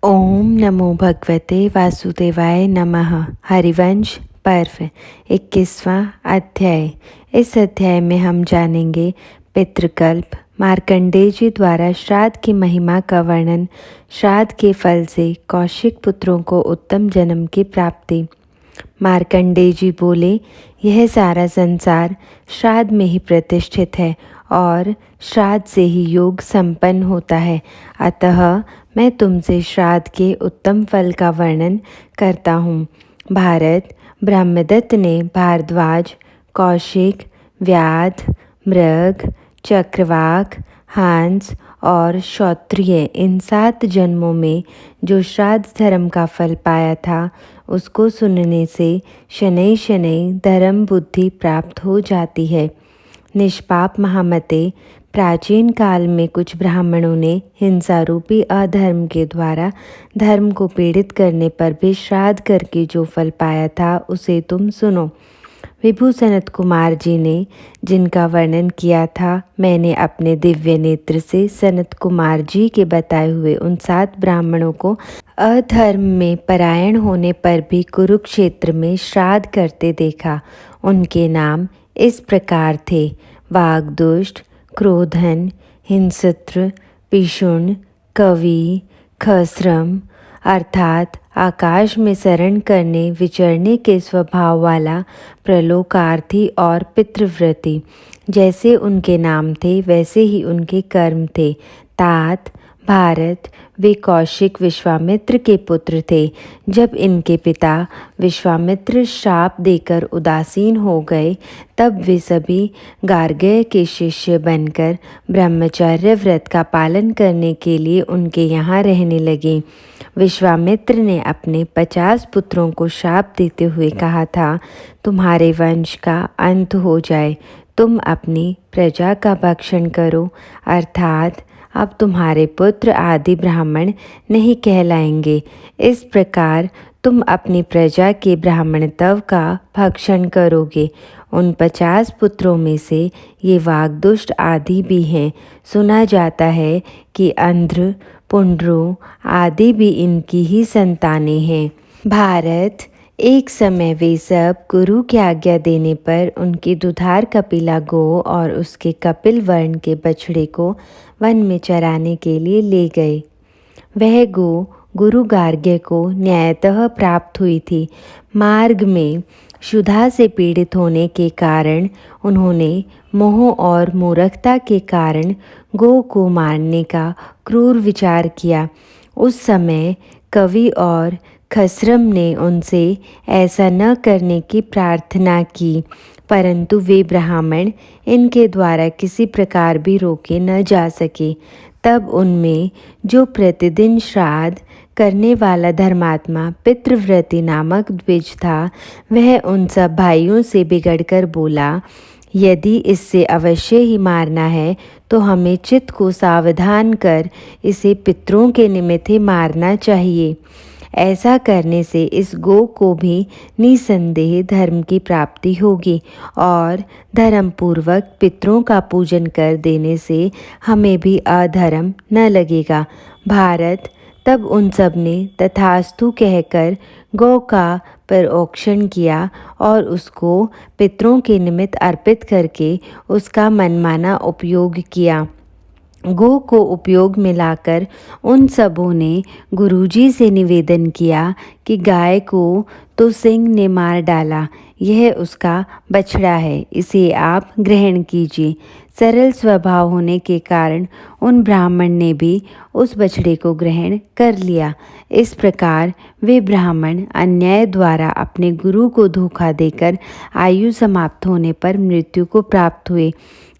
ओम नमो भगवते वासुदेवाय नमः। हरिवंश पर्व 21वां अध्याय। इस अध्याय में हम जानेंगे पितृकल्प, मार्कंडेय जी द्वारा श्राद्ध की महिमा का वर्णन, श्राद्ध के फल से कौशिक पुत्रों को उत्तम जन्म की प्राप्ति। मार्कंडेय जी बोले, यह सारा संसार श्राद्ध में ही प्रतिष्ठित है और श्राद्ध से ही योग संपन्न होता है। अतः मैं तुमसे श्राद्ध के उत्तम फल का वर्णन करता हूँ। भारत ब्रह्मदत्त ने भारद्वाज, कौशिक, व्याध, मृग, चक्रवाक, हंस और क्षत्रिय इन 7 जन्मों में जो श्राद्ध धर्म का फल पाया था, उसको सुनने से शनै शनै धर्म बुद्धि प्राप्त हो जाती है। निष्पाप महामते, प्राचीन काल में कुछ ब्राह्मणों ने हिंसा रूपी अधर्म के द्वारा धर्म को पीड़ित करने पर भी श्राद्ध करके जो फल पाया था, उसे तुम सुनो। विभु सनत कुमार जी ने जिनका वर्णन किया था, मैंने अपने दिव्य नेत्र से सनत कुमार जी के बताए हुए उन 7 ब्राह्मणों को अधर्म में परायण होने पर भी कुरुक्षेत्र में श्राद्ध करते देखा। उनके नाम इस प्रकार थे: वाग्दुष्ट, क्रोधन, हिंसत्र, पिशुन, कवि, खसरम अर्थात आकाश में शरण करने विचरने के स्वभाव वाला प्रलोकार्थी और पितृव्रती। जैसे उनके नाम थे वैसे ही उनके कर्म थे। तात, भारत, वे कौशिक विश्वामित्र के पुत्र थे। जब इनके पिता विश्वामित्र शाप देकर उदासीन हो गए, तब वे सभी गार्गेय के शिष्य बनकर ब्रह्मचर्य व्रत का पालन करने के लिए उनके यहाँ रहने लगे। विश्वामित्र ने अपने 50 पुत्रों को शाप देते हुए कहा था, तुम्हारे वंश का अंत हो जाए, तुम अपनी प्रजा का भक्षण करो, अर्थात अब तुम्हारे पुत्र आदि ब्राह्मण नहीं कहलाएंगे। इस प्रकार तुम अपनी प्रजा के ब्राह्मणत्व का भक्षण करोगे। उन 50 पुत्रों में से ये वाग्दुष्ट आदि भी हैं। सुना जाता है कि अंध्र, पुंड्रो आदि भी इनकी ही संतानें हैं। भारत, एक समय वे सब गुरु की आज्ञा देने पर उनकी दुधार कपिला गो और उसके कपिल वर्ण के बछड़े को वन में चराने के लिए ले गए। वह गो गुरु गार्ग्य को न्यायतः प्राप्त हुई थी। मार्ग में क्षुधा से पीड़ित होने के कारण उन्होंने मोह और मूर्खता के कारण गो को मारने का क्रूर विचार किया। उस समय कवि और खसरम ने उनसे ऐसा न करने की प्रार्थना की, परंतु वे ब्राह्मण इनके द्वारा किसी प्रकार भी रोके न जा सके। तब उनमें जो प्रतिदिन श्राद्ध करने वाला धर्मात्मा पितृव्रती नामक द्विज था, वह उन सब भाइयों से बिगड़कर बोला, यदि इससे अवश्य ही मारना है तो हमें चित्त को सावधान कर इसे पितरों के निमित्त ही मारना चाहिए। ऐसा करने से इस गो को भी निसंदेह धर्म की प्राप्ति होगी और धर्मपूर्वक पितरों का पूजन कर देने से हमें भी अधर्म न लगेगा। भारत, तब उन सब ने तथास्तु कहकर गौ का परोक्षण किया और उसको पितरों के निमित्त अर्पित करके उसका मनमाना उपयोग किया। गो को उपयोग में लाकर उन सबों ने गुरुजी से निवेदन किया कि गाय को तो सिंह ने मार डाला, यह उसका बछड़ा है, इसे आप ग्रहण कीजिए। सरल स्वभाव होने के कारण उन ब्राह्मण ने भी उस बछड़े को ग्रहण कर लिया। इस प्रकार वे ब्राह्मण अन्याय द्वारा अपने गुरु को धोखा देकर आयु समाप्त होने पर मृत्यु को प्राप्त हुए।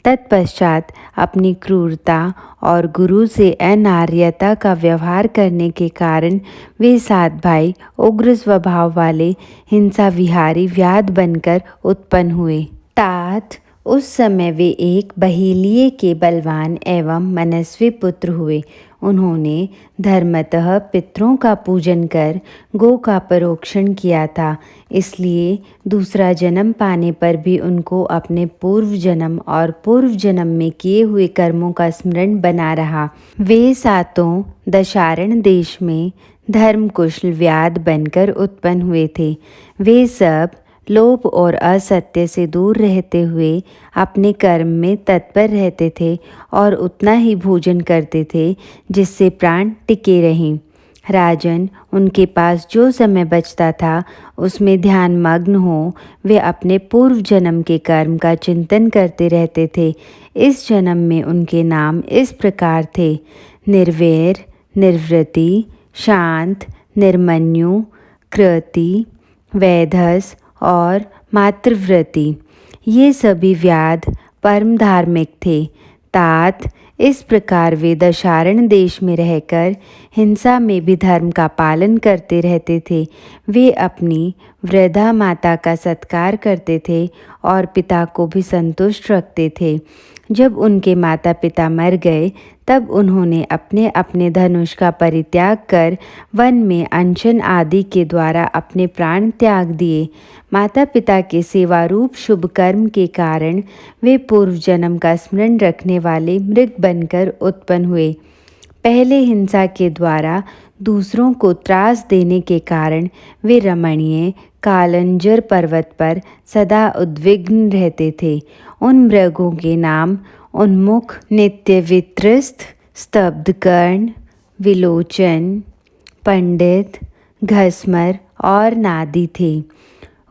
तत्पश्चात अपनी क्रूरता और गुरु से अनार्यता का व्यवहार करने के कारण वे 7 भाई उग्र स्वभाव वाले हिंसा विहारी व्याध बनकर उत्पन्न हुए। तात, उस समय वे एक बहीलिये के बलवान एवं मनस्वी पुत्र हुए। उन्होंने धर्मतः पितरों का पूजन कर गो का परोक्षण किया था, इसलिए दूसरा जन्म पाने पर भी उनको अपने पूर्व जन्म और पूर्व जन्म में किए हुए कर्मों का स्मरण बना रहा। वे सातों दशारण देश में धर्मकुशल व्याध बनकर उत्पन्न हुए थे। वे सब लोभ और असत्य से दूर रहते हुए अपने कर्म में तत्पर रहते थे और उतना ही भोजन करते थे जिससे प्राण टिके रहें। राजन, उनके पास जो समय बचता था उसमें ध्यान मग्न हो वे अपने पूर्व जन्म के कर्म का चिंतन करते रहते थे। इस जन्म में उनके नाम इस प्रकार थे: निर्वैर, निर्वृति, शांत, निर्मन्यु, कृति, वैधस और मातृव्रति। ये सभी व्याध परम धार्मिक थे। तात, इस प्रकार वे दशारण देश में रहकर हिंसा में भी धर्म का पालन करते रहते थे। वे अपनी वृद्धा माता का सत्कार करते थे और पिता को भी संतुष्ट रखते थे। जब उनके माता पिता मर गए तब उन्होंने अपने अपने धनुष का परित्याग कर वन में अनशन आदि के द्वारा अपने प्राण त्याग दिए। माता पिता के सेवा रूप शुभ कर्म के कारण वे पूर्व जन्म का स्मरण रखने वाले मृग बनकर उत्पन्न हुए। पहले हिंसा के द्वारा दूसरों को त्रास देने के कारण वे रमणीय कालंजर पर्वत पर सदा उद्विग्न रहते थे। उन मृगों के नाम उन्मुख, नित्य वित्रस्त, स्तब्धकर्ण, विलोचन, पंडित, घसमर और नादी थे।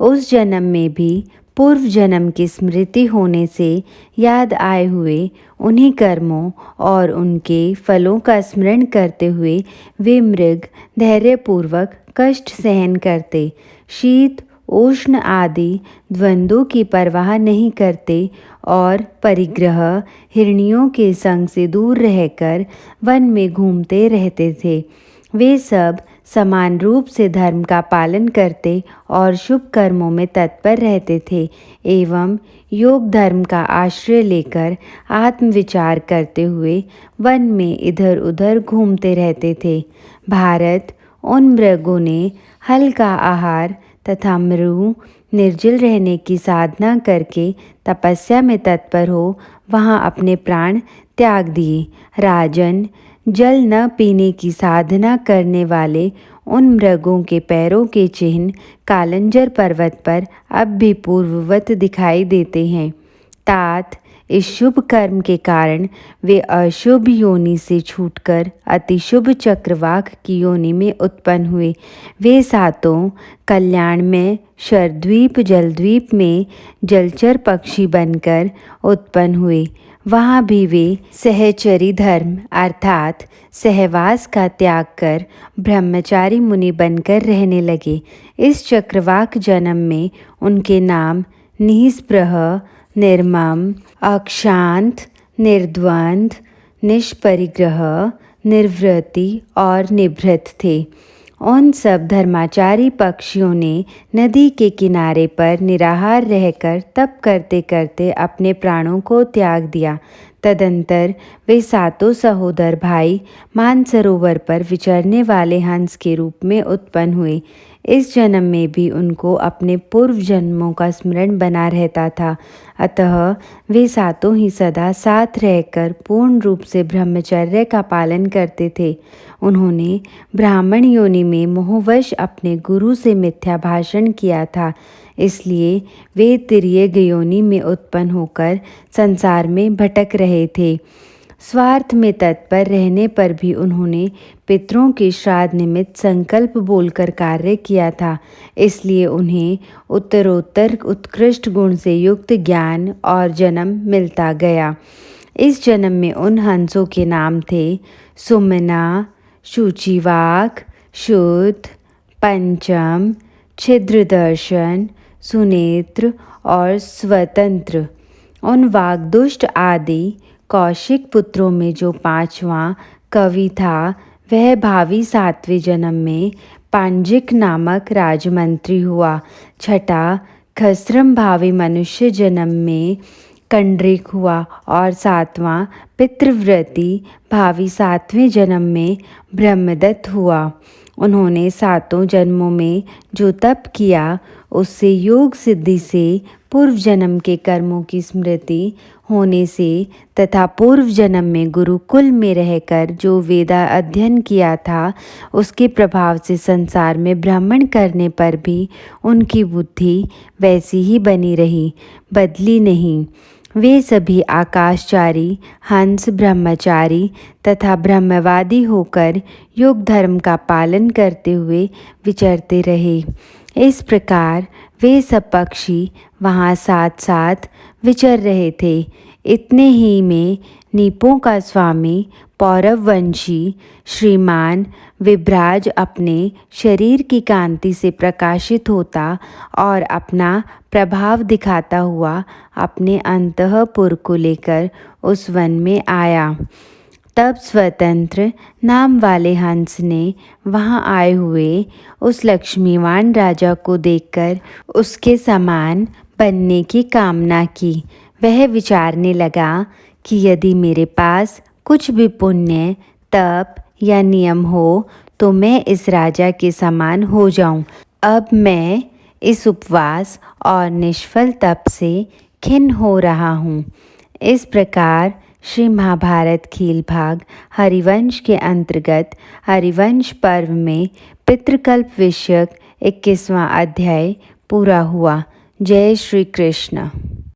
उस जन्म में भी पूर्व जन्म की स्मृति होने से याद आए हुए उन्हीं कर्मों और उनके फलों का स्मरण करते हुए वे मृग धैर्यपूर्वक कष्ट सहन करते, शीत उष्ण आदि द्वंद्वों की परवाह नहीं करते और परिग्रह हिरनियों के संग से दूर रहकर वन में घूमते रहते थे। वे सब समान रूप से धर्म का पालन करते और शुभ कर्मों में तत्पर रहते थे एवं योग धर्म का आश्रय लेकर आत्मविचार करते हुए वन में इधर उधर घूमते रहते थे। भारत, उन मृगों ने हल्का आहार तथा मृगु निर्जल रहने की साधना करके तपस्या में तत्पर हो वहाँ अपने प्राण त्याग दिए। राजन, जल न पीने की साधना करने वाले उन मृगों के पैरों के चिन्ह कालंजर पर्वत पर अब भी पूर्ववत दिखाई देते हैं। तात, इस शुभ कर्म के कारण वे अशुभ योनि से छूटकर अतिशुभ चक्रवाक की योनि में उत्पन्न हुए। वे सातों कल्याण में शरद्वीप जलद्वीप में जलचर पक्षी बनकर उत्पन्न हुए। वहाँ भी वे सहचरी धर्म अर्थात सहवास का त्याग कर ब्रह्मचारी मुनि बनकर रहने लगे। इस चक्रवाक जन्म में उनके नाम निःस्पृह, निर्मम, अक्षांत, निर्द्वंद, निष्परिग्रह, निर्वृति और निभृत थे। उन सब धर्माचारी पक्षियों ने नदी के किनारे पर निराहार रहकर तप करते करते अपने प्राणों को त्याग दिया। तदंतर वे सातों सहोदर भाई मानसरोवर पर विचरने वाले हंस के रूप में उत्पन्न हुए। इस जन्म में भी उनको अपने पूर्व जन्मों का स्मरण बना रहता था, अतः वे सातों ही सदा साथ रहकर पूर्ण रूप से ब्रह्मचर्य का पालन करते थे। उन्होंने ब्राह्मण योनि में मोहवश अपने गुरु से मिथ्या भाषण किया था, इसलिए वे तिर्यक योनि में उत्पन्न होकर संसार में भटक रहे थे। स्वार्थ में तत्पर रहने पर भी उन्होंने पितरों के श्राद्ध निमित्त संकल्प बोलकर कार्य किया था, इसलिए उन्हें उत्तरोत्तर उत्कृष्ट गुण से युक्त ज्ञान और जन्म मिलता गया। इस जन्म में उन हंसों के नाम थे सुमना, शुचिवाक, शुद्ध, पंचम, छिद्रदर्शन, सुनेत्र और स्वतंत्र। उन वाग्दुष्ट आदि कौशिक पुत्रों में जो पांचवां कवि था वह भावी सातवें जन्म में पांजिक नामक राजमंत्री हुआ। छठा खस्रम भावी मनुष्य जन्म में कंड्रिक हुआ और 7वां पितृव्रती भावी 7वें जन्म में ब्रह्मदत्त हुआ। उन्होंने 7 जन्मों में जो तप किया उससे योग सिद्धि से पूर्व जन्म के कर्मों की स्मृति होने से तथा पूर्व जन्म में गुरुकुल में रहकर जो वेदा अध्ययन किया था उसके प्रभाव से संसार में भ्रमण करने पर भी उनकी बुद्धि वैसी ही बनी रही, बदली नहीं। वे सभी आकाशचारी, हंस, ब्रह्मचारी तथा ब्रह्मवादी होकर योग धर्म का पालन करते हुए विचरते रहे। इस प्रकार वे सब पक्षी वहाँ साथ साथ विचर रहे थे। इतने ही में नीपों का स्वामी पौरववंशी श्रीमान विभ्राज अपने शरीर की कांति से प्रकाशित होता और अपना प्रभाव दिखाता हुआ अपने अंतःपुर को लेकर उस वन में आया। तब स्वतंत्र नाम वाले हंस ने वहाँ आए हुए उस लक्ष्मीवान राजा को देखकर उसके समान बनने की कामना की। वह विचारने लगा कि यदि मेरे पास कुछ भी पुण्य, तप या नियम हो तो मैं इस राजा के समान हो जाऊं। अब मैं इस उपवास और निष्फल तप से खिन्न हो रहा हूँ। इस प्रकार श्री महाभारत खेल भाग हरिवंश के अंतर्गत हरिवंश पर्व में पितृकल्प विषयक 21वां अध्याय पूरा हुआ। जय श्री कृष्ण।